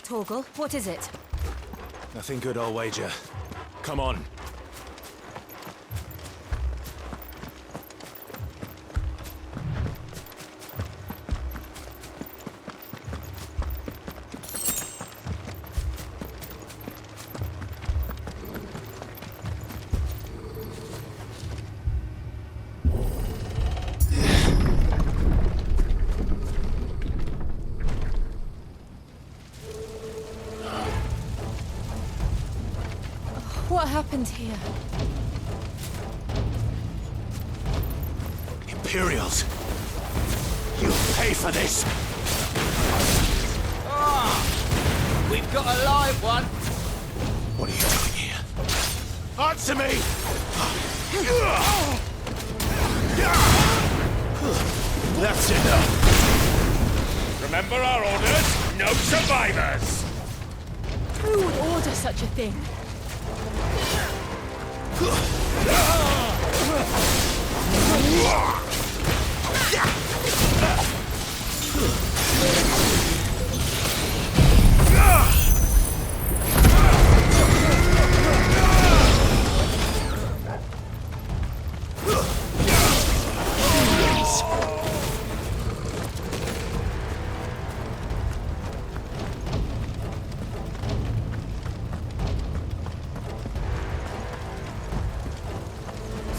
Torgal, what is it? Nothing good, I'll wager. Come on. What happened here? Imperials! You'll pay for this! We've got a live one. What are you doing here? Answer me! That's enough! Remember our orders? No survivors! Who would order such a thing?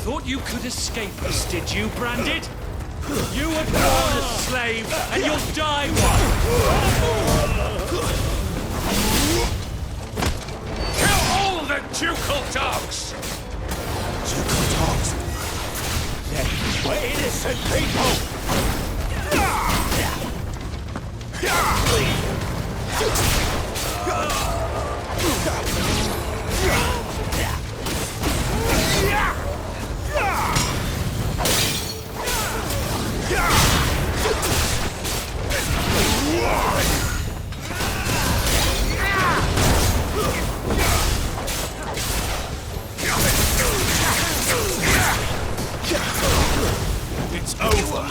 Thought you could escape us, did you, Branded? You were born a slave, and you'll die one! Kill all the ducal dogs! Ducal dogs? We're innocent people! It's over!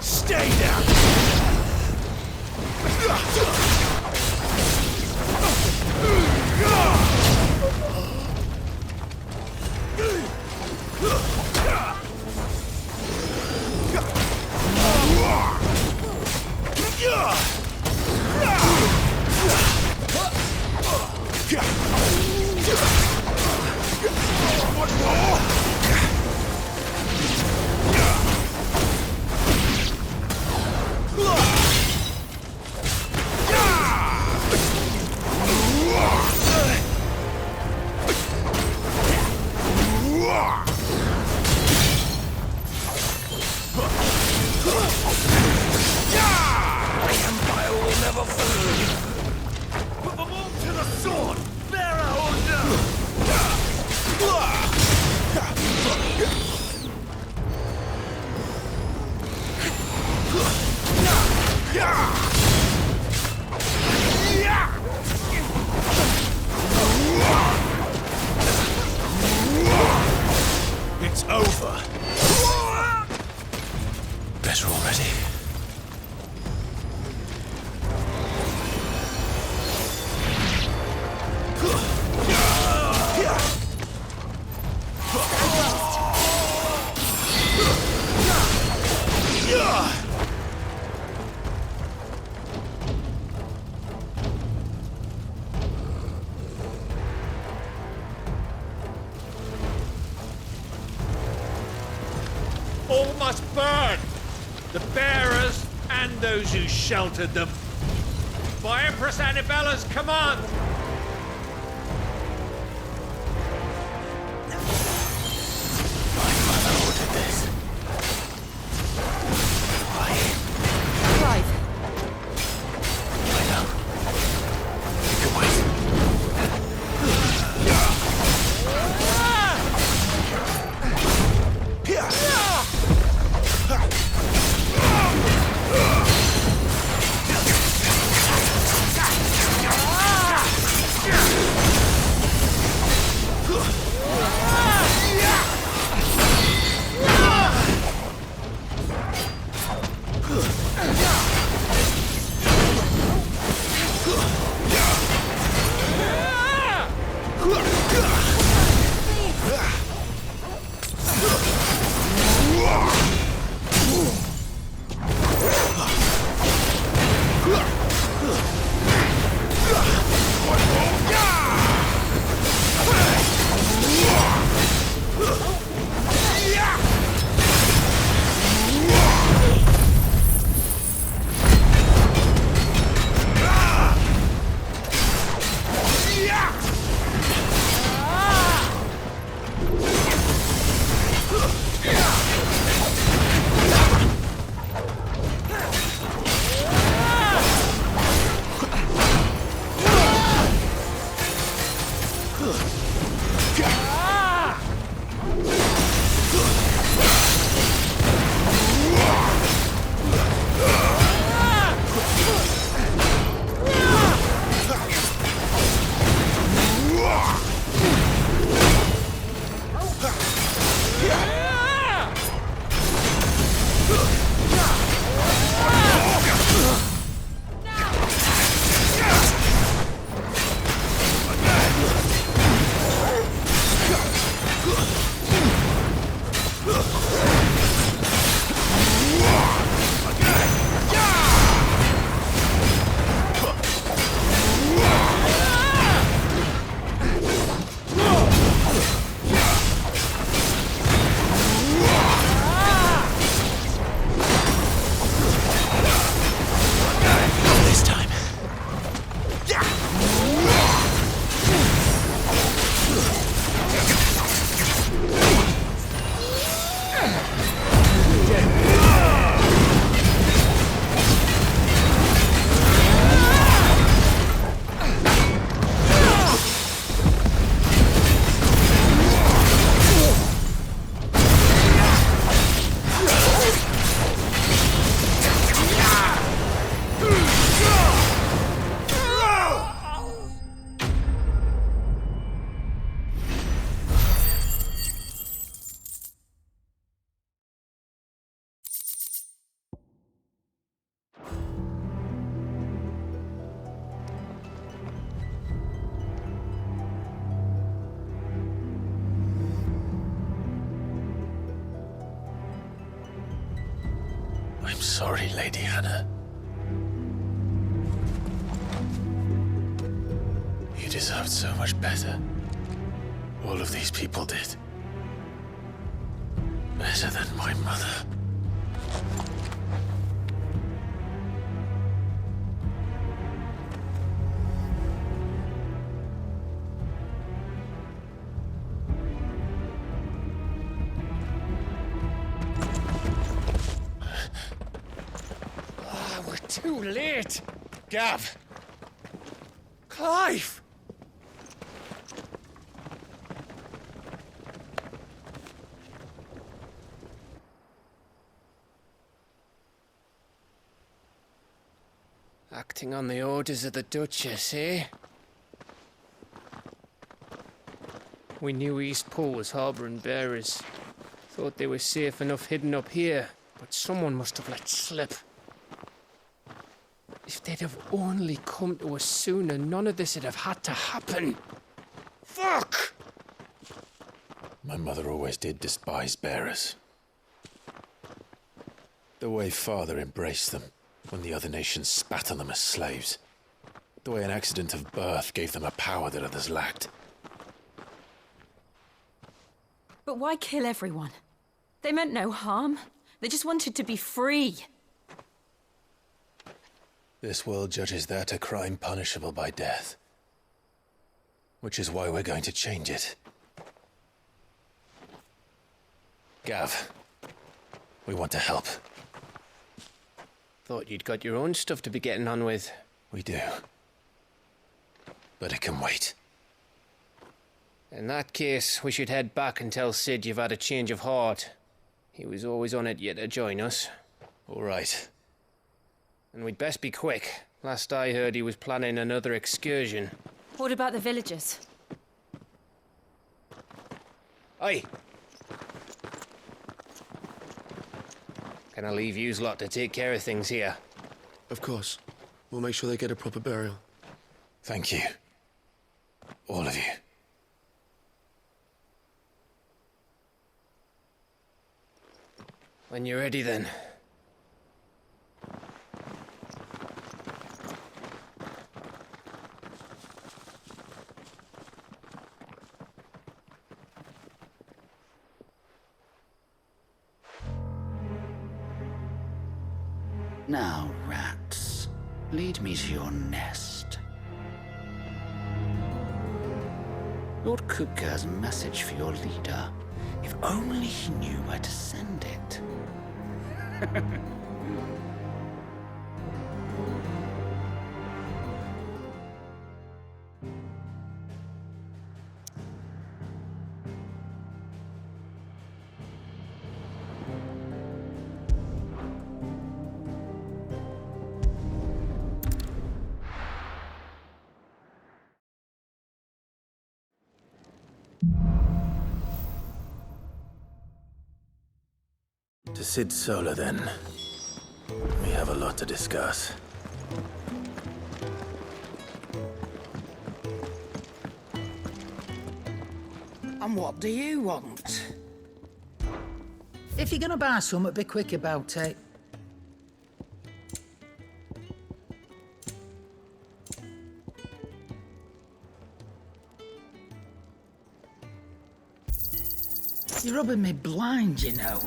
Stay down! It's over. Better already. All must burn! The bearers and those who sheltered them. By Empress Annibella's command! My mother ordered this. Why? Clive. I know. You can wait. This time. I'm sorry, Lady Hannah. You deserved so much better. All of these people did. Better than my mother. We're too late. Gav! Clive! Acting on the orders of the Duchess, eh? We knew East Pole was harbouring bearers. Thought they were safe enough hidden up here, but someone must have let slip. If they'd have only come to us sooner, none of this would have had to happen. Fuck! My mother always did despise bearers. The way Father embraced them when the other nations spat on them as slaves. The way an accident of birth gave them a power that others lacked. But why kill everyone? They meant no harm. They just wanted to be free. This world judges that a crime punishable by death. Which is why we're going to change it. Gav, we want to help. Thought you'd got your own stuff to be getting on with. We do. But it can wait. In that case, we should head back and tell Sid you've had a change of heart. He was always on it yet to join us. All right. And we'd best be quick. Last I heard, he was planning another excursion. What about the villagers? Aye. Can I leave yous lot to take care of things here? Of course. We'll make sure they get a proper burial. Thank you. All of you. When you're ready, then. Now, rats, lead me to your nest. Lord Kupka has a message for your leader. If only he knew where to send it. To Sid Solar, then. We have a lot to discuss. And what do you want? If you're gonna buy something, be quick about it. You're rubbing me blind, you know.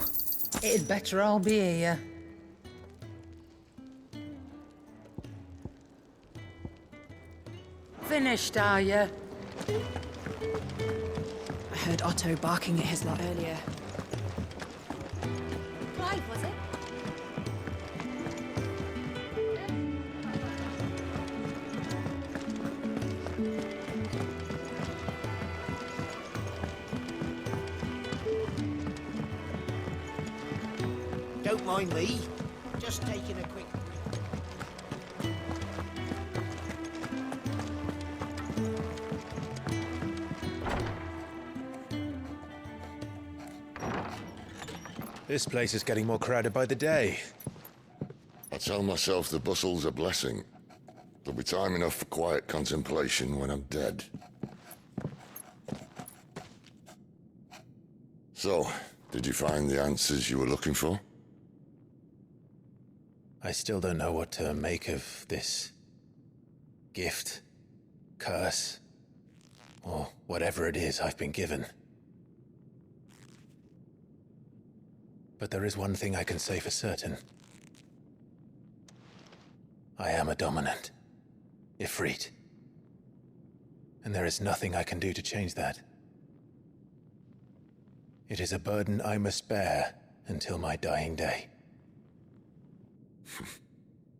It'd better all be here. Finished, are you? I heard Otto barking at his lot earlier. Clive, was it? Don't mind me. Just taking a quick... This place is getting more crowded by the day. I tell myself the bustle's a blessing. There'll be time enough for quiet contemplation when I'm dead. So, did you find the answers you were looking for? I still don't know what to make of this gift, curse, or whatever it is I've been given. But there is one thing I can say for certain. I am a dominant, Ifrit. And there is nothing I can do to change that. It is a burden I must bear until my dying day.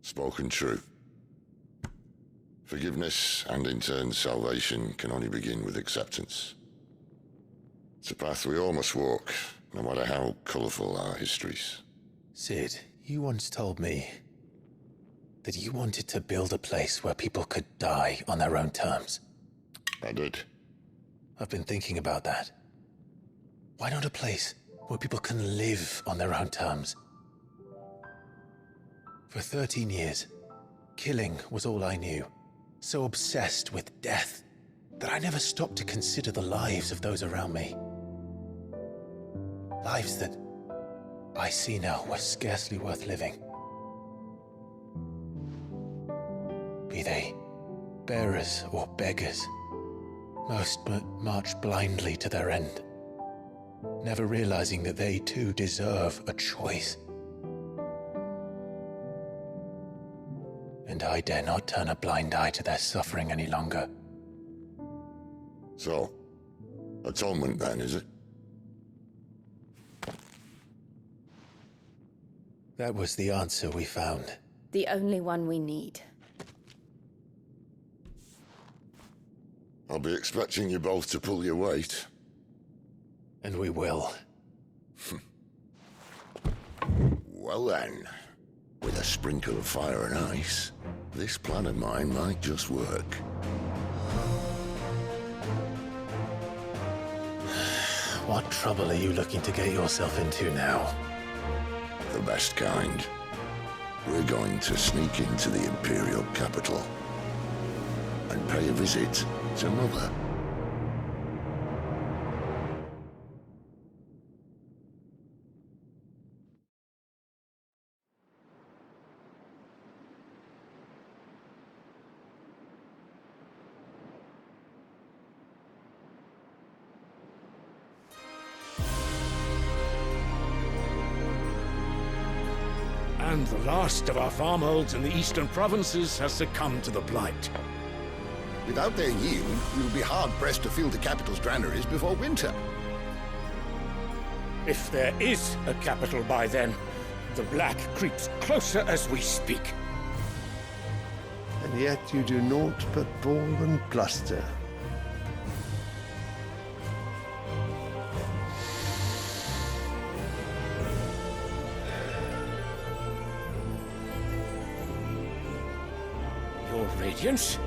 Spoken true. Forgiveness and in turn salvation can only begin with acceptance. It's a path we all must walk, no matter how colourful our histories. Sid, you once told me that you wanted to build a place where people could die on their own terms. I did. I've been thinking about that. Why not a place where people can live on their own terms? For 13 years, killing was all I knew. So obsessed with death that I never stopped to consider the lives of those around me. Lives that I see now were scarcely worth living. Be they bearers or beggars, most march blindly to their end, never realizing that they too deserve a choice. And I dare not turn a blind eye to their suffering any longer. So, atonement then, is it? That was the answer we found. The only one we need. I'll be expecting you both to pull your weight. And we will. Well then, with a sprinkle of fire and ice, this plan of mine might just work. What trouble are you looking to get yourself into now? The best kind. We're going to sneak into the Imperial capital and pay a visit to Mother. And the last of our farmholds in the eastern provinces has succumbed to the blight. Without their yield, we'll be hard-pressed to fill the capital's granaries before winter. If there is a capital by then, the black creeps closer as we speak. And yet you do naught but ball and bluster. Your Radiance?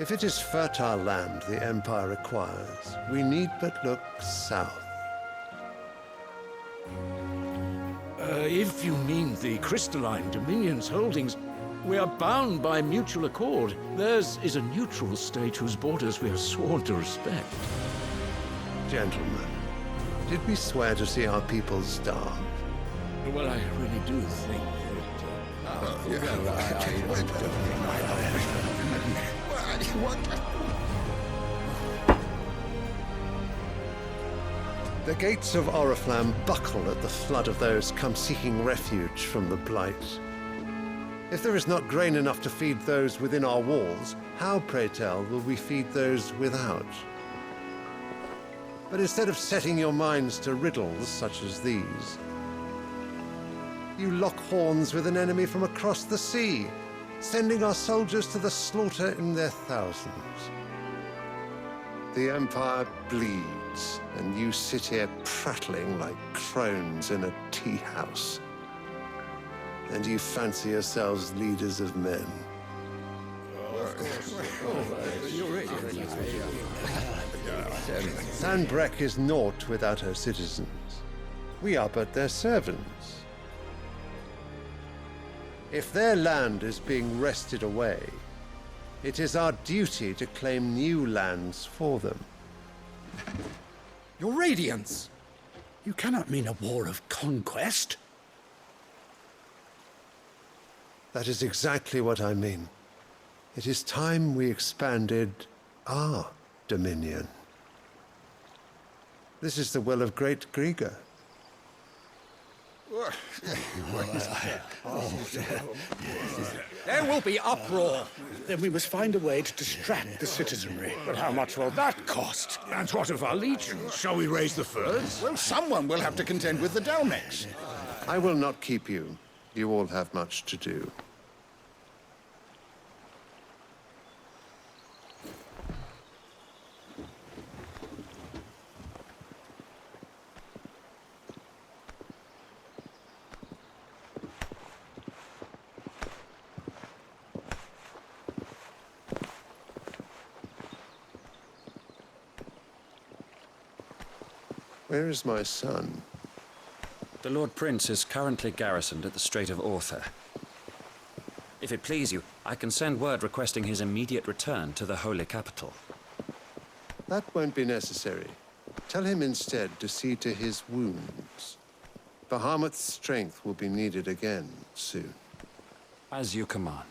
If it is fertile land the Empire requires, we need but look south. If you mean the crystalline Dominion's holdings, we are bound by mutual accord. Theirs is a neutral state whose borders we are sworn to respect. Gentlemen, did we swear to see our people starve? Well, I really do think The gates of Oriflamme buckle at the flood of those come seeking refuge from the Blight. If there is not grain enough to feed those within our walls, how, pray tell, will we feed those without? But instead of setting your minds to riddles such as these, you lock horns with an enemy from across the sea, sending our soldiers to the slaughter in their thousands. The Empire bleeds, and you sit here prattling like crones in a tea house. And you fancy yourselves leaders of men. Sanbreque is naught without her citizens. We are but their servants. If their land is being wrested away, it is our duty to claim new lands for them. Your Radiance! You cannot mean a war of conquest. That is exactly what I mean. It is time we expanded our dominion. This is the will of great Grieger. There will be uproar. Then we must find a way to distract the citizenry. But how much will that cost? And what of our legions? Shall we raise the furs? Well, someone will have to contend with the Dalmex. I will not keep you. You all have much to do. Where is my son? The Lord Prince is currently garrisoned at the Strait of Arthur. If it please you, I can send word requesting his immediate return to the Holy Capital. That won't be necessary. Tell him instead to see to his wounds. Bahamut's strength will be needed again soon. As you command.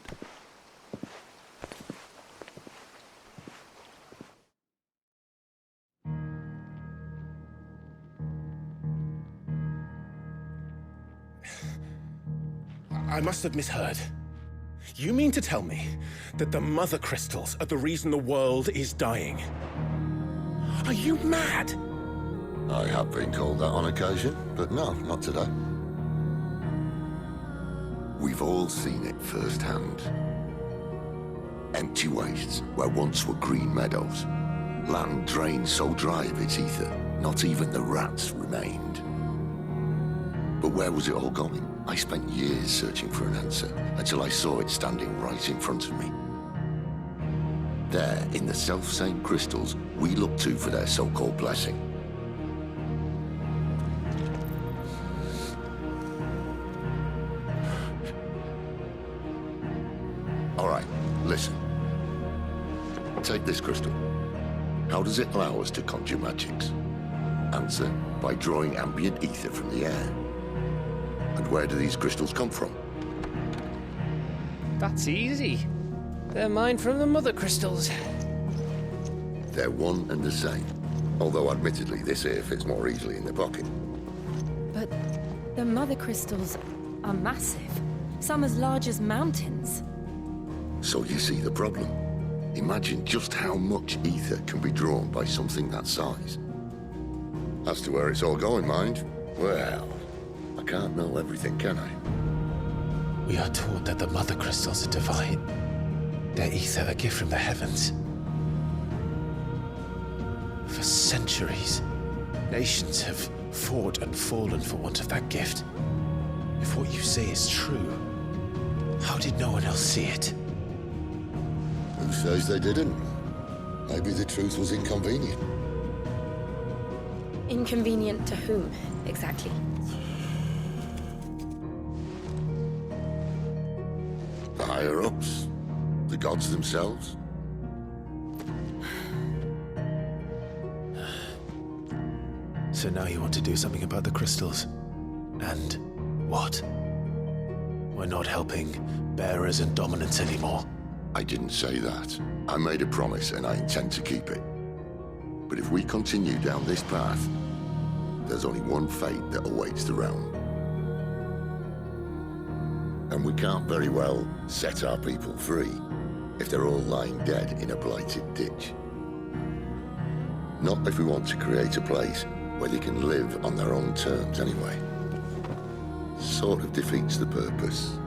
I must have misheard. You mean to tell me that the Mother Crystals are the reason the world is dying? Are you mad? I have been called that on occasion, but no, not today. We've all seen it firsthand. Empty wastes where once were green meadows. Land drained so dry of its ether, not even the rats remained. But where was it all going? I spent years searching for an answer, until I saw it standing right in front of me. There, in the self-same crystals we look to for their so-called blessing. All right, listen. Take this crystal. How does it allow us to conjure magics? Answer, by drawing ambient ether from the air. And where do these crystals come from? That's easy. They're mine from the Mother Crystals. They're one and the same. Although admittedly this here fits more easily in the pocket. But the Mother Crystals are massive. Some as large as mountains. So you see the problem. Imagine just how much ether can be drawn by something that size. As to where it's all going, mind, well, I can't know everything, can I? We are taught that the Mother Crystals are divine. Their ether a gift from the heavens. For centuries, nations have fought and fallen for want of that gift. If what you say is true, how did no one else see it? Who says they didn't? Maybe the truth was inconvenient. Inconvenient to whom, exactly? The higher-ups? The gods themselves? So now you want to do something about the crystals? And what? We're not helping bearers and dominants anymore. I didn't say that. I made a promise and I intend to keep it. But if we continue down this path, there's only one fate that awaits the realm. And we can't very well set our people free if they're all lying dead in a blighted ditch. Not if we want to create a place where they can live on their own terms anyway. Sort of defeats the purpose.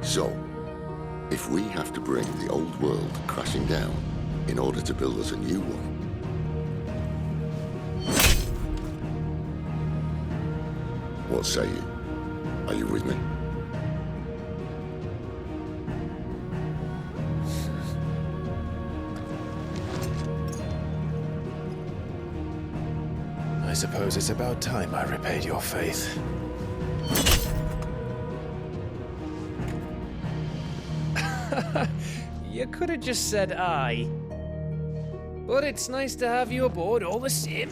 So, if we have to bring the old world crashing down in order to build us a new one, what say you? Are you with me? I suppose it's about time I repaid your faith. You could have just said aye. But it's nice to have you aboard all the same.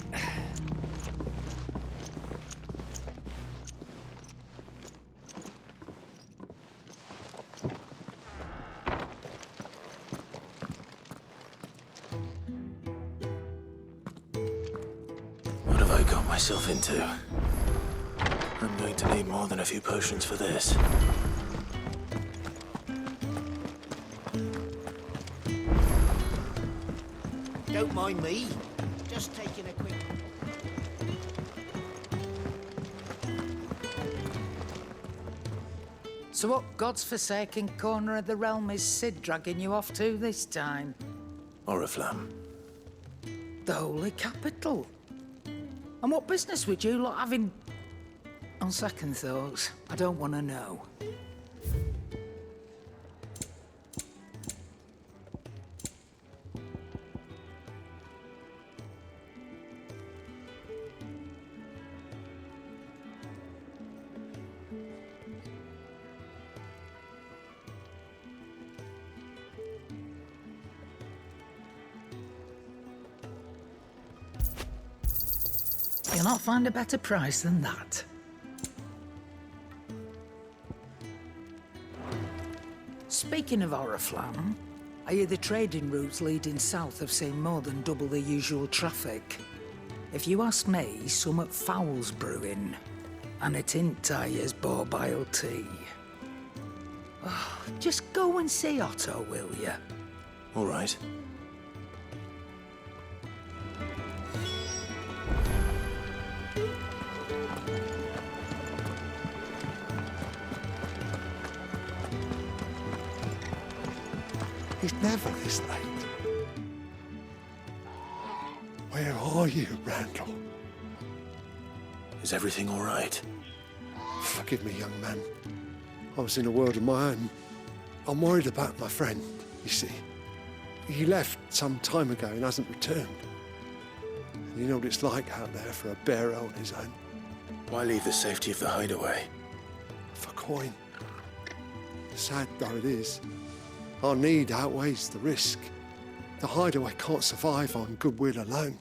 What have I got myself into? I'm going to need more than a few potions for this. Don't mind me. Just taking a quick... So what God's forsaken corner of the realm is Sid dragging you off to this time? Oriflamme. The Holy Capital. And what business would you lot having... On second thoughts, I don't want to know. You'll not find a better price than that. Speaking of Oriflamme, I hear the trading routes leading south have seen more than double the usual traffic. If you ask me, summat foul's brewing, and it ain't tires borbile tea. Oh, just go and see Otto, will you? All right. He's never this late. Where are you, Randall? Is everything all right? Forgive me, young man. I was in a world of my own. I'm worried about my friend, you see. He left some time ago and hasn't returned. And you know what it's like out there for a bearer on his own. Why leave the safety of the hideaway? For coin. Sad though it is, our need outweighs the risk. The hideaway can't survive on goodwill alone.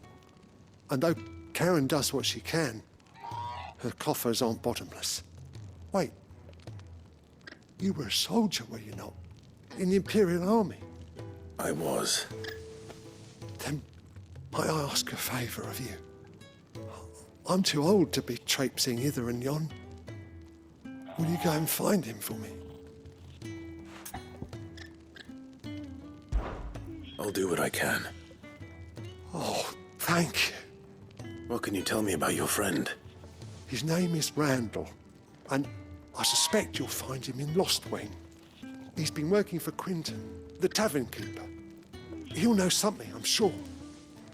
And though Karen does what she can, her coffers aren't bottomless. Wait, you were a soldier, were you not? In the Imperial Army? I was. Then might I ask a favour of you? I'm too old to be traipsing hither and yon. Will you go and find him for me? I'll do what I can. Oh, thank you. What can you tell me about your friend? His name is Randall, and I suspect you'll find him in Lostwing. He's been working for Quinton, the tavern keeper. He'll know something, I'm sure.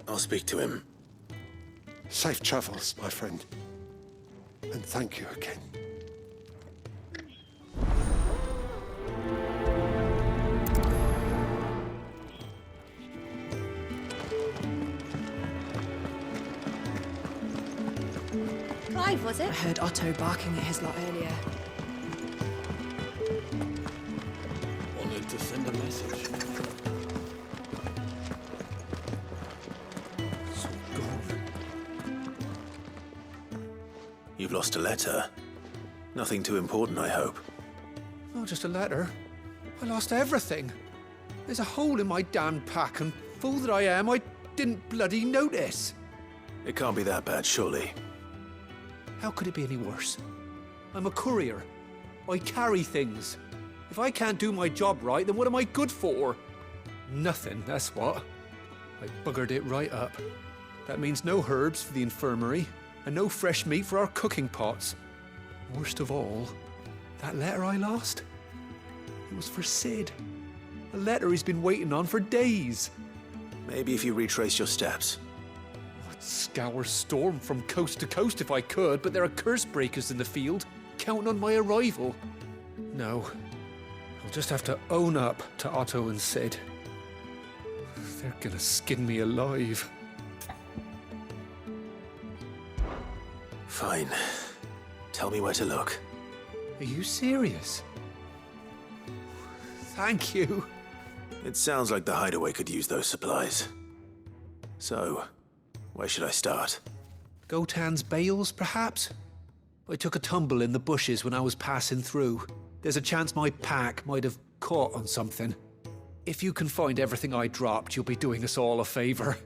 I'll speak to him. Safe travels, my friend. And thank you again. was it? I heard Otto barking at his lot earlier. Wanted to send a message. So gone. You've lost a letter. Nothing too important, I hope. Not just a letter. I lost everything. There's a hole in my damn pack, and fool that I am, I didn't bloody notice. It can't be that bad, surely. How could it be any worse? I'm a courier. I carry things. If I can't do my job right, then what am I good for? Nothing, that's what. I buggered it right up. That means no herbs for the infirmary, and no fresh meat for our cooking pots. Worst of all, that letter I lost, it was for Sid. A letter he's been waiting on for days. Maybe if you retrace your steps. I'd scour Storm from coast to coast if I could, but there are curse breakers in the field, counting on my arrival. No, I'll just have to own up to Otto and Sid. They're gonna skin me alive. Fine. Tell me where to look. Are you serious? Thank you. It sounds like the hideaway could use those supplies. So, where should I start? Gotan's bales, perhaps? I took a tumble in the bushes when I was passing through. There's a chance my pack might have caught on something. If you can find everything I dropped, you'll be doing us all a favor.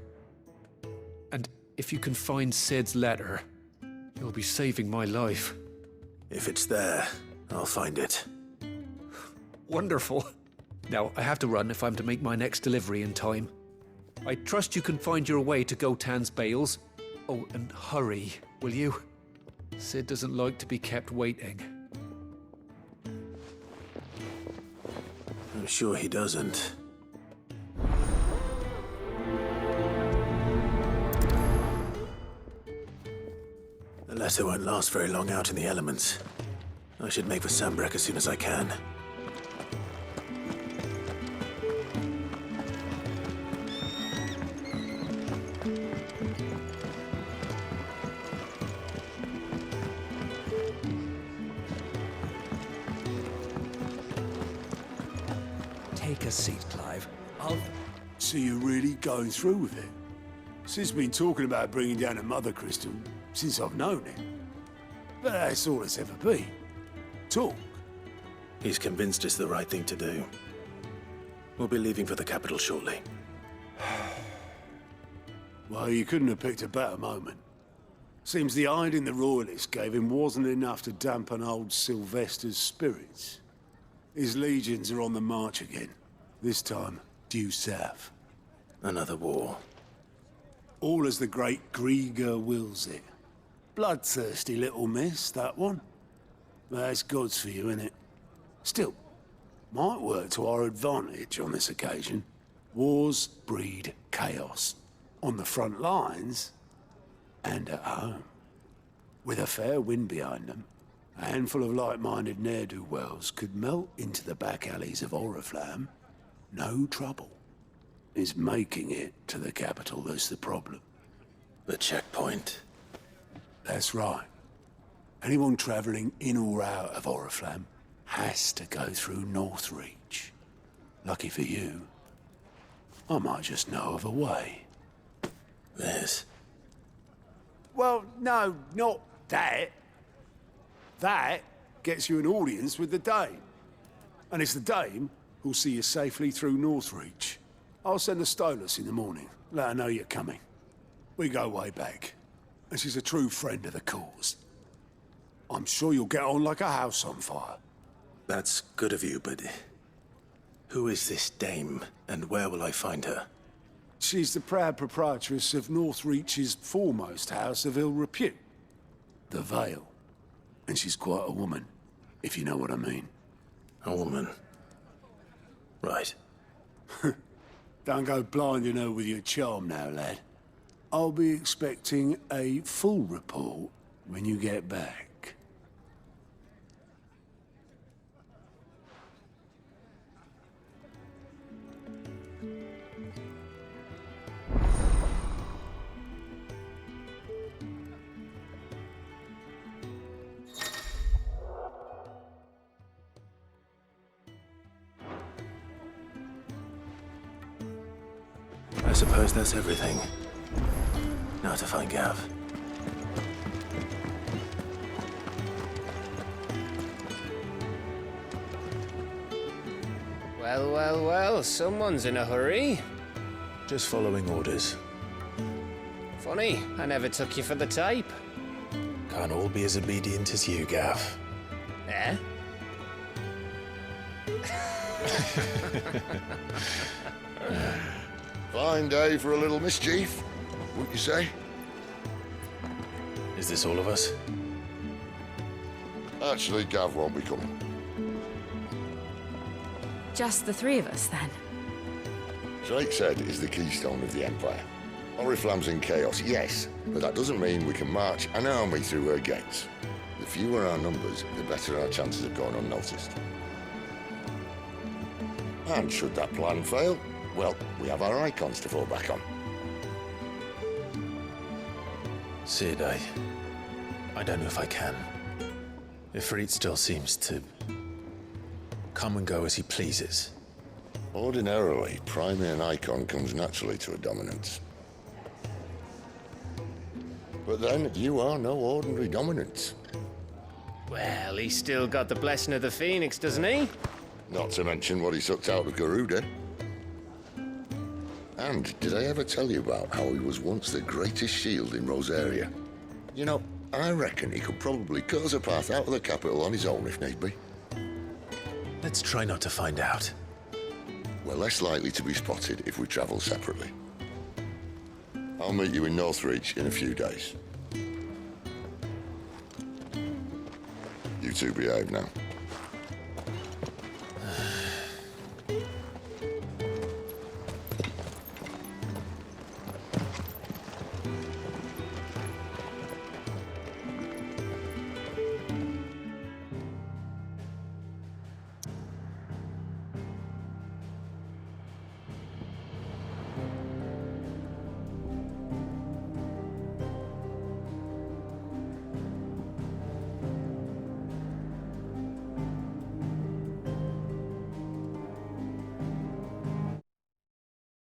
And if you can find Sid's letter, you'll be saving my life. If it's there, I'll find it. Wonderful. Now, I have to run if I'm to make my next delivery in time. I trust you can find your way to Gotan's bales. Oh, and hurry, will you? Sid doesn't like to be kept waiting. I'm sure he doesn't. The letter won't last very long out in the elements. I should make for Sambrek as soon as I can. Take a seat, Clive. So you're really going through with it? Sid's been talking about bringing down a mother crystal since I've known him. But that's all it's ever been. Talk. He's convinced it's the right thing to do. We'll be leaving for the capital shortly. Well, you couldn't have picked a better moment. Seems the hiding the royalists gave him wasn't enough to dampen old Sylvester's spirits. His legions are on the march again. This time, due south. Another war. All as the great Grieger wills it. Bloodthirsty little miss, that one. That's God's for you, innit? Still, might work to our advantage on this occasion. Wars breed chaos. On the front lines, and at home. With a fair wind behind them, a handful of like-minded ne'er-do-wells could melt into the back alleys of Oriflamme. No trouble. It's making it to the capital that's the problem. The checkpoint. That's right. Anyone travelling in or out of Oriflamme has to go through Northreach. Lucky for you, I might just know of a way. There's... Well, no, not that. That gets you an audience with the Dame. And it's the Dame who'll see you safely through Northreach. I'll send a Stolas in the morning. Let her know you're coming. We go way back. And she's a true friend of the cause. I'm sure you'll get on like a house on fire. That's good of you, but... who is this dame, and where will I find her? She's the proud proprietress of Northreach's foremost house of ill repute. The Vale. And she's quite a woman, if you know what I mean. A woman. Right. Don't go blinding her with your charm now, lad. I'll be expecting a full report when you get back. suppose that's everything. Now to find Gav. Well, well, well, someone's in a hurry. Just following orders. Funny, I never took you for the type. Can't all be as obedient as you, Gav. Eh? Fine day for a little mischief, wouldn't you say? Is this all of us? Actually, Gav won't be coming. Just the three of us, then? Drake's Head is the keystone of the Empire. Oriflamme's in chaos, yes, but that doesn't mean we can march an army through her gates. The fewer our numbers, the better our chances of going unnoticed. And should that plan fail, well, we have our icons to fall back on. Sid, I don't know if I can. Ifrit still seems to come and go as he pleases. Ordinarily, priming an icon comes naturally to a dominance. But then, you are no ordinary dominance. Well, he's still got the blessing of the Phoenix, doesn't he? Not to mention what he sucked out of Garuda. And did I ever tell you about how he was once the greatest shield in Rosaria? You know, I reckon he could probably cut us a path out of the capital on his own if need be. Let's try not to find out. We're less likely to be spotted if we travel separately. I'll meet you in Northreach in a few days. You two behave now.